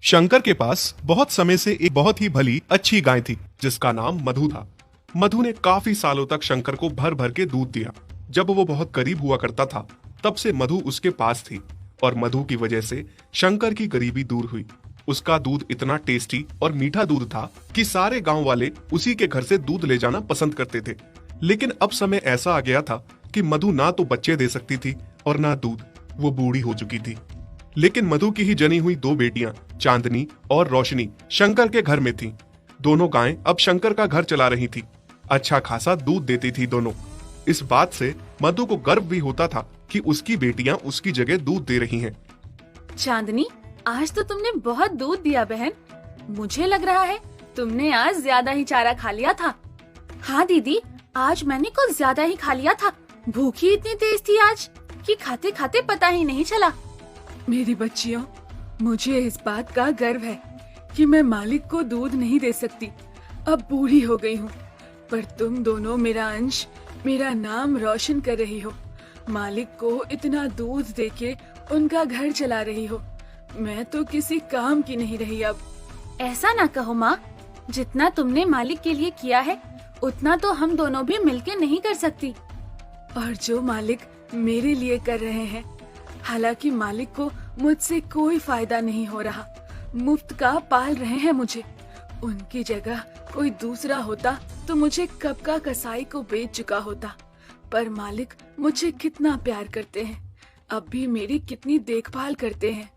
शंकर के पास बहुत समय से एक बहुत ही भली अच्छी गाय थी जिसका नाम मधु था। मधु ने काफी सालों तक शंकर को भर भर के दूध दिया। जब वो बहुत करीब हुआ करता था तब से मधु उसके पास थी और मधु की वजह से शंकर की गरीबी दूर हुई। उसका दूध इतना टेस्टी और मीठा दूध था कि सारे गांव वाले उसी के घर से दूध ले जाना पसंद करते थे। लेकिन अब समय ऐसा आ गया था कि मधु ना तो बच्चे दे सकती थी और ना दूध, वो बूढ़ी हो चुकी थी। लेकिन मधु की ही जनी हुई दो बेटियां चांदनी और रोशनी शंकर के घर में थीं। दोनों गायें अब शंकर का घर चला रही थी। अच्छा खासा दूध देती थी दोनों। इस बात से मधु को गर्व भी होता था कि उसकी बेटियां उसकी जगह दूध दे रही हैं। चांदनी, आज तो तुमने बहुत दूध दिया बहन। मुझे लग रहा है तुमने आज ज्यादा ही चारा खा लिया था। हाँ दीदी, आज मैंने कुछ ज्यादा ही खा लिया था। भूख ही इतनी तेज थी आज कि खाते खाते पता ही नहीं चला। मेरी बच्चियों, मुझे इस बात का गर्व है कि मैं मालिक को दूध नहीं दे सकती। अब बूढ़ी हो गई हूँ, पर तुम दोनों मेरा अंश, मेरा नाम रोशन कर रही हो। मालिक को इतना दूध देके उनका घर चला रही हो। मैं तो किसी काम की नहीं रही अब। ऐसा ना कहो माँ, जितना तुमने मालिक के लिए किया है उतना तो हम दोनों भी मिलके नहीं कर सकती। और जो मालिक मेरे लिए कर रहे हैं, हालांकि मालिक को मुझसे कोई फायदा नहीं हो रहा, मुफ्त का पाल रहे हैं मुझे। उनकी जगह कोई दूसरा होता तो मुझे कब का कसाई को बेच चुका होता। पर मालिक मुझे कितना प्यार करते हैं, अब भी मेरी कितनी देखभाल करते हैं।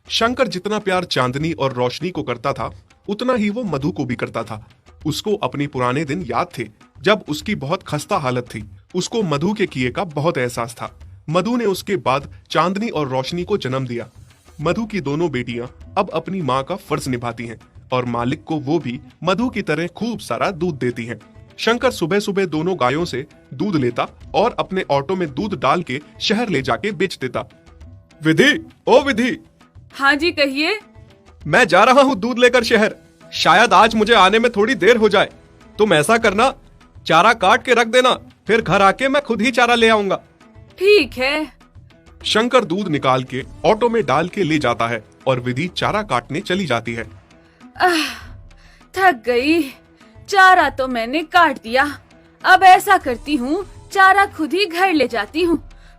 शंकर जितना प्यार चांदनी और रोशनी को करता था उतना ही वो मधु को भी करता था। उसको अपने पुराने दिन याद थे जब उसकी बहुत खस्ता हालत थी। उसको मधु के किए का बहुत एहसास था। मधु ने उसके बाद चांदनी और रोशनी को जन्म दिया। मधु की दोनों बेटियां अब अपनी माँ का फर्ज निभाती हैं और मालिक को वो भी मधु की तरह खूब सारा दूध देती हैं। शंकर सुबह सुबह दोनों गायों से दूध लेता और अपने ऑटो में दूध डाल के शहर ले जाके बेच देता। विधि, ओ विधि। हाँ जी, कहिए। मैं जा रहा हूँ दूध लेकर शहर। शायद आज मुझे आने में थोड़ी देर हो जाए। तुम ऐसा करना, चारा काट के रख देना, फिर घर आके मैं खुद ही चारा ले आऊंगा। ठीक है। शंकर दूध निकाल के ऑटो में डाल के ले जाता है और विधि चारा काटने चली जाती है। थक गई। चारा तो मैंने काट दिया। अब ऐसा करती हूँ, चारा खुद ही घर ले जाती हूँ।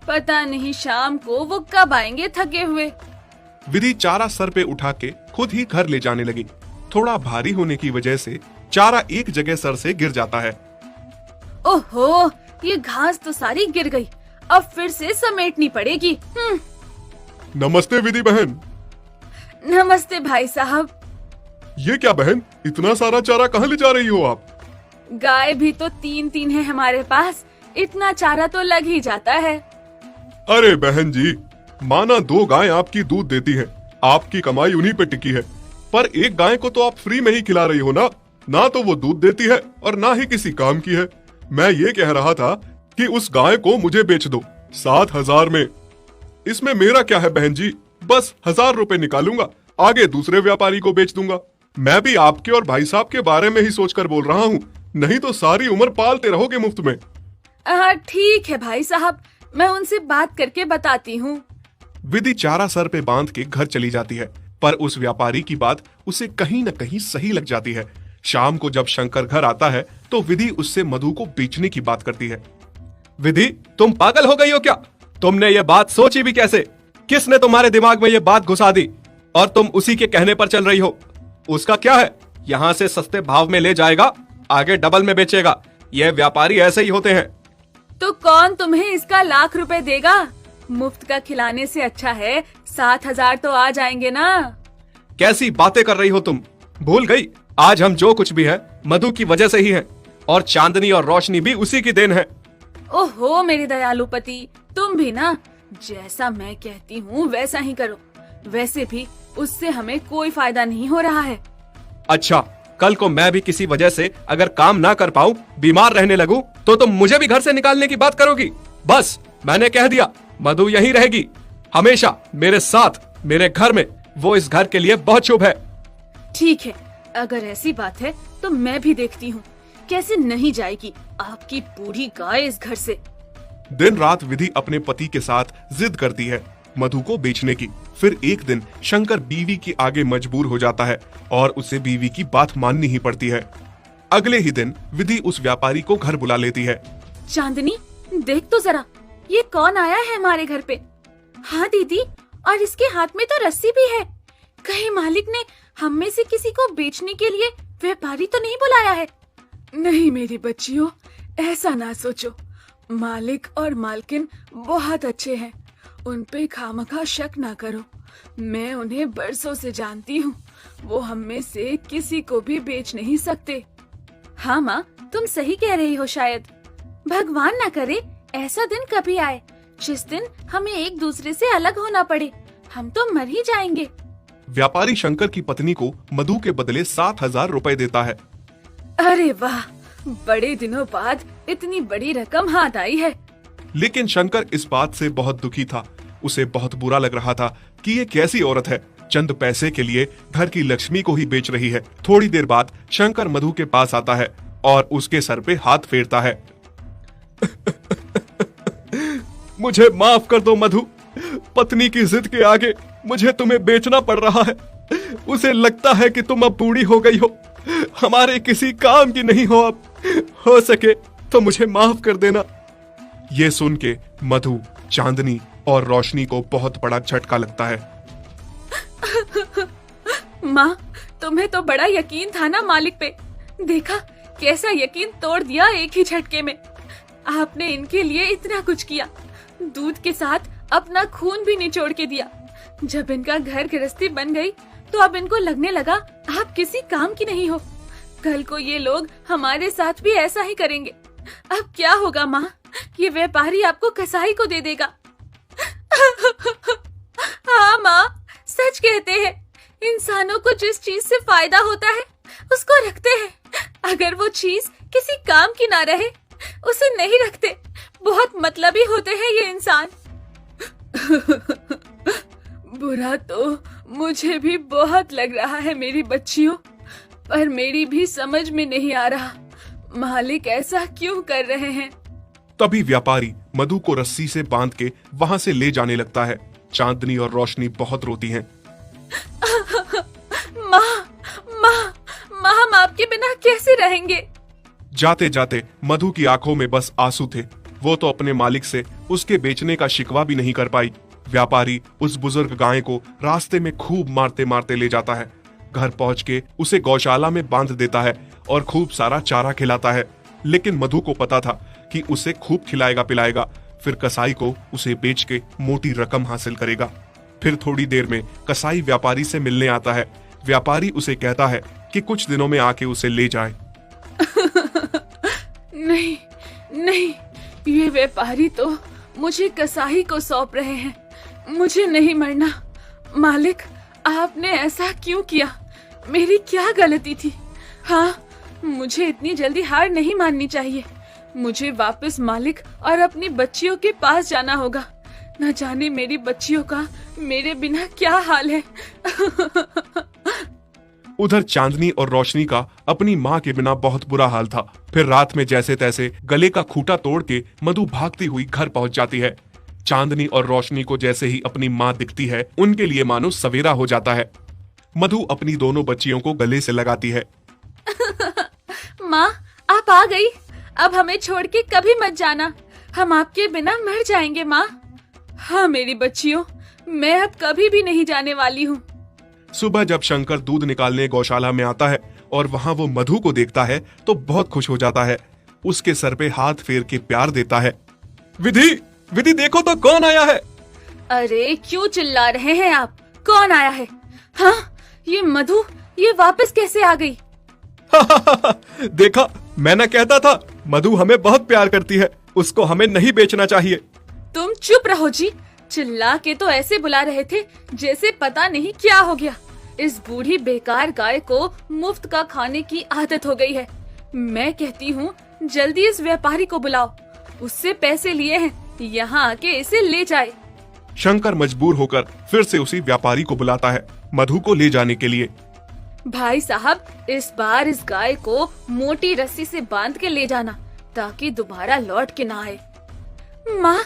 पता नहीं शाम को वो कब आएंगे थके हुए। विधि चारा सर पे उठा के खुद ही घर ले जाने लगी। थोड़ा भारी होने की वजह से चारा एक जगह सर से गिर जाता है। ओहो, ये घास तो सारी गिर गई। अब फिर से समेटनी पड़ेगी। नमस्ते विधि बहन। नमस्ते भाई साहब। ये क्या बहन, इतना सारा चारा कहाँ ले जा रही हो आप? गाय भी तो 3-3 है हमारे पास, इतना चारा तो लग ही जाता है। अरे बहन जी, माना 2 गाय आपकी दूध देती है, आपकी कमाई उन्हीं पे टिकी है। पर एक गाय को तो आप फ्री में ही खिला रही हो ना। ना तो वो दूध देती है और ना ही किसी काम की है। मैं ये कह रहा था कि उस गाय को मुझे बेच दो 7,000 में। इसमें मेरा क्या है बहन जी, बस 1,000 रुपए निकालूंगा, आगे दूसरे व्यापारी को बेच दूंगा। मैं भी आपके और भाई साहब के बारे में ही सोचकर बोल रहा हूँ, नहीं तो सारी उम्र पालते रहोगे मुफ्त में। ठीक है भाई साहब, मैं उनसे बात करके बताती हूँ। विधि चारा सर पे बांध के घर चली जाती है, पर उस व्यापारी की बात उसे कहीं न कहीं सही लग जाती है। शाम को जब शंकर घर आता है तो विधि उससे मधु को बेचने की बात करती है। विधि, तुम पागल हो गई हो क्या? तुमने ये बात सोची भी कैसे? किसने तुम्हारे दिमाग में ये बात घुसा दी और तुम उसी के कहने पर चल रही हो? उसका क्या है, यहाँ से सस्ते भाव में ले जाएगा, आगे डबल में बेचेगा। ये व्यापारी ऐसे ही होते हैं। तो कौन तुम्हें इसका लाख रुपए देगा? मुफ्त का खिलाने से अच्छा है 7,000 तो आ जाएंगे ना। कैसी बातें कर रही हो तुम? भूल गई, आज हम जो कुछ भी है मधु की वजह से ही है, और चांदनी और रोशनी भी उसी की देन है। ओहो मेरे दयालु पति, तुम भी ना, जैसा मैं कहती हूँ वैसा ही करो। वैसे भी उससे हमें कोई फायदा नहीं हो रहा है। अच्छा, कल को मैं भी किसी वजह से अगर काम ना कर पाऊँ, बीमार रहने लगूं, तो तुम मुझे भी घर से निकालने की बात करोगी? बस मैंने कह दिया, मधु यहीं रहेगी हमेशा मेरे साथ, मेरे घर में। वो इस घर के लिए बहुत शुभ है। ठीक है, अगर ऐसी बात है तो मैं भी देखती हूँ कैसे नहीं जाएगी आपकी बूढ़ी गाय इस घर से। दिन रात विधि अपने पति के साथ जिद करती है, मधु को बेचने की। फिर एक दिन शंकर बीवी के आगे मजबूर हो जाता है और उसे बीवी की बात माननी ही पड़ती है। अगले ही दिन विधि उस व्यापारी को घर बुला लेती है। चांदनी, देख तो जरा, ये कौन आया है हमारे घर पे? हाँ दीदी, और इसके हाथ में तो रस्सी भी है। कहीं मालिक ने हम में से किसी को बेचने के लिए व्यापारी तो नहीं बुलाया है? नहीं मेरी बच्चियों, ऐसा ना सोचो। मालिक और मालकिन बहुत अच्छे हैं, उन पे खामखा शक ना करो। मैं उन्हें बरसों से जानती हूँ, वो हम में से किसी को भी बेच नहीं सकते। हाँ माँ, तुम सही कह रही हो। शायद भगवान ना करे ऐसा दिन कभी आए जिस दिन हमें एक दूसरे से अलग होना पड़े। हम तो मर ही जाएंगे। व्यापारी शंकर की पत्नी को मधु के बदले 7,000 रुपए देता है। अरे वाह, बड़े दिनों बाद इतनी बड़ी रकम हाथ आई है। लेकिन शंकर इस बात से बहुत दुखी था। उसे बहुत बुरा लग रहा था कि ये कैसी औरत है, चंद पैसे के लिए घर की लक्ष्मी को ही बेच रही है। थोड़ी देर बाद शंकर मधु के पास आता है और उसके सर पे हाथ फेरता है। मुझे माफ कर दो मधु, पत्नी की जिद के आगे मुझे तुम्हें बेचना पड़ रहा है। उसे लगता है कि तुम अब बूढ़ी हो गई हो, हमारे किसी काम की नहीं हो अब। हो सके तो मुझे माफ कर देना। ये सुन के मधु, चांदनी और रोशनी को बहुत बड़ा झटका लगता है। माँ, तुम्हें तो बड़ा यकीन था ना मालिक पे। देखा कैसा यकीन तोड़ दिया एक ही झटके में। आपने इनके लिए इतना कुछ किया, दूध के साथ अपना खून भी निचोड़ के दिया। जब इनका घर गृहस्थी बन गई तो अब इनको लगने लगा आप किसी काम की नहीं हो। कल को ये लोग हमारे साथ भी ऐसा ही करेंगे। अब क्या होगा माँ? ये व्यापारी आपको कसाई को दे देगा। हाँ माँ, सच कहते हैं, इंसानों को जिस चीज से फायदा होता है उसको रखते हैं। अगर वो चीज किसी काम की ना रहे उसे नहीं रखते। बहुत मतलबी होते हैं ये इंसान। बुरा तो मुझे भी बहुत लग रहा है मेरी बच्चियों, पर मेरी भी समझ में नहीं आ रहा मालिक ऐसा क्यों कर रहे हैं। तभी व्यापारी मधु को रस्सी से बांध के वहां से ले जाने लगता है। चांदनी और रोशनी बहुत रोती हैं। माँ, माँ, माँ, हम आपके बिना कैसे रहेंगे? जाते जाते मधु की आंखों में बस आंसू थे। वो तो अपने मालिक से उसके बेचने का शिकवा भी नहीं कर पाई। व्यापारी उस बुजुर्ग गाय को रास्ते में खूब मारते मारते ले जाता है। घर पहुंच के उसे गौशाला में बांध देता है और खूब सारा चारा खिलाता है। लेकिन मधु को पता था कि उसे खूब खिलाएगा पिलाएगा, फिर कसाई को उसे बेच के मोटी रकम हासिल करेगा। फिर थोड़ी देर में कसाई व्यापारी से मिलने आता है। व्यापारी उसे कहता है कि कुछ दिनों में आके उसे ले जाए। नहीं नहीं, ये व्यापारी तो मुझे कसाई को सौंप रहे हैं। मुझे नहीं मरना। मालिक, आपने ऐसा क्यों किया? मेरी क्या गलती थी? हाँ, मुझे इतनी जल्दी हार नहीं माननी चाहिए। मुझे वापस मालिक और अपनी बच्चियों के पास जाना होगा। न जाने मेरी बच्चियों का मेरे बिना क्या हाल है। उधर चांदनी और रोशनी का अपनी माँ के बिना बहुत बुरा हाल था। फिर रात में जैसे तैसे गले का खूंटा तोड़ के मधु भागती हुई घर पहुंच जाती है। चांदनी और रोशनी को जैसे ही अपनी माँ दिखती है, उनके लिए मानो सवेरा हो जाता है। मधु अपनी दोनों बच्चियों को गले से लगाती है। माँ, आप आ गई। अब हमें छोड़ के कभी मत जाना, हम आपके बिना मर जाएंगे माँ। हाँ मेरी बच्चियों, मैं अब कभी भी नहीं जाने वाली हूँ। सुबह जब शंकर दूध निकालने गौशाला में आता है और वहाँ वो मधु को देखता है तो बहुत खुश हो जाता है। उसके सर पे हाथ फेर के प्यार देता है। विधि, विधि देखो तो कौन आया है। अरे क्यों चिल्ला रहे हैं आप? कौन आया है? हाँ, ये मधु, ये वापस कैसे आ गई? देखा, मैंने कहता था मधु हमें बहुत प्यार करती है, उसको हमें नहीं बेचना चाहिए। तुम चुप रहो जी। चिल्ला के तो ऐसे बुला रहे थे जैसे पता नहीं क्या हो गया। इस बूढ़ी बेकार गाय को मुफ्त का खाने की आदत हो गई है। मैं कहती हूँ जल्दी इस व्यापारी को बुलाओ, उससे पैसे लिए हैं, यहाँ आके इसे ले जाए। शंकर मजबूर होकर फिर से उसी व्यापारी को बुलाता है मधु को ले जाने के लिए। भाई साहब, इस बार इस गाय को मोटी रस्सी से बांध के ले जाना ताकि दोबारा लौट के ना आए। माँ,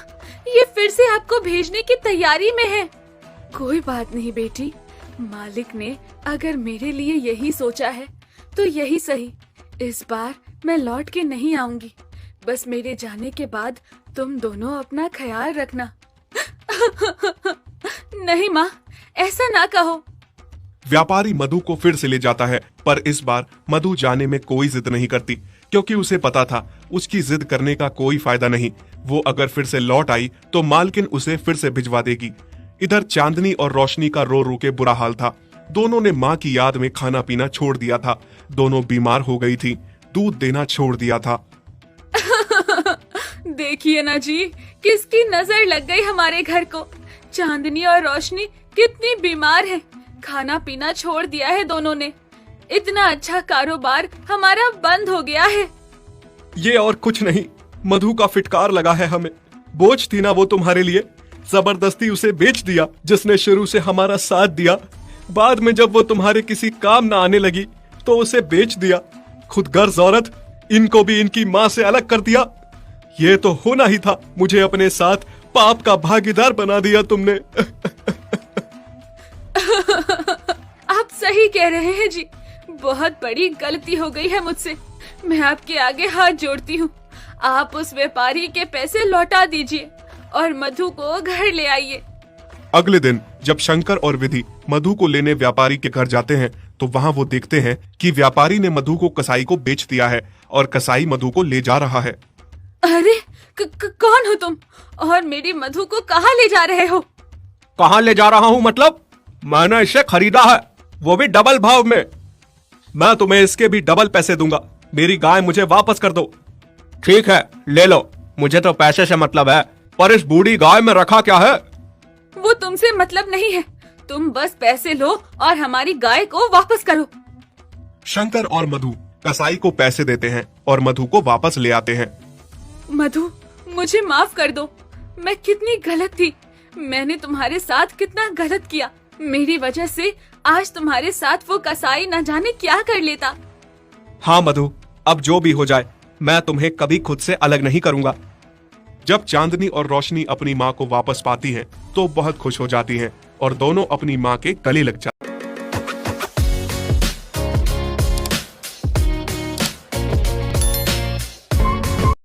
ये फिर से आपको भेजने की तैयारी में है। कोई बात नहीं बेटी, मालिक ने अगर मेरे लिए यही सोचा है तो यही सही। इस बार मैं लौट के नहीं आऊंगी। बस मेरे जाने के बाद तुम दोनों अपना ख्याल रखना। नहीं माँ, ऐसा ना कहो। व्यापारी मधु को फिर से ले जाता है, पर इस बार मधु जाने में कोई जिद नहीं करती, क्योंकि उसे पता था उसकी जिद करने का कोई फायदा नहीं। वो अगर फिर से लौट आई तो मालकिन उसे फिर से भिजवा देगी। इधर चांदनी और रोशनी का रो रो के बुरा हाल था। दोनों ने माँ की याद में खाना पीना छोड़ दिया था। दोनों बीमार हो गई थी, दूध देना छोड़ दिया था। देखिए ना जी, किसकी नजर लग गई हमारे घर को। चांदनी और रोशनी कितनी बीमार है, खाना पीना छोड़ दिया है दोनों ने। इतना अच्छा कारोबार हमारा बंद हो गया है। ये और कुछ नहीं, मधु का फिटकार लगा है हमें। बोझ थी ना वो तुम्हारे लिए, जबरदस्ती उसे बेच दिया। जिसने शुरू से हमारा साथ दिया, बाद में जब वो तुम्हारे किसी काम ना आने लगी तो उसे बेच दिया। खुद गर्ज औरत, इनको भी इनकी माँ से अलग कर दिया। ये तो होना ही था, मुझे अपने साथ पाप का भागीदार बना दिया तुमने। आप सही कह रहे हैं जी, बहुत बड़ी गलती हो गई है मुझसे। मैं आपके आगे हाथ जोड़ती हूँ। आप उस व्यापारी के पैसे लौटा दीजिए और मधु को घर ले आइए। अगले दिन जब शंकर और विधि मधु को लेने व्यापारी के घर जाते हैं तो वहाँ वो देखते हैं कि व्यापारी ने मधु को कसाई को बेच दिया है और कसाई मधु को ले जा रहा है। अरे कौन हो तुम और मेरी मधु को कहाँ ले जा रहे हो? कहाँ ले जा रहा हूँ मतलब? मैंने इसे खरीदा है, वो भी डबल भाव में। मैं तुम्हें इसके भी डबल पैसे दूंगा। मेरी गाय मुझे वापस कर दो। ठीक है, ले लो, मुझे तो पैसे से मतलब है, पर इस बूढ़ी गाय में रखा क्या है? वो तुमसे मतलब नहीं है, तुम बस पैसे लो और हमारी गाय को वापस करो। शंकर और मधु कसाई को पैसे देते हैं और मधु को वापस ले आते हैं। मधु, मुझे माफ कर दो। मैं कितनी गलत थी। मैंने तुम्हारे साथ कितना गलत किया। मेरी वजह से आज तुम्हारे साथ वो कसाई न जाने क्या कर लेता। हाँ मधु, अब जो भी हो जाए, मैं तुम्हें कभी खुद से अलग नहीं करूंगा। जब चांदनी और रोशनी अपनी माँ को वापस पाती हैं तो बहुत खुश हो जाती हैं और दोनों अपनी माँ के गले लग जाती हैं।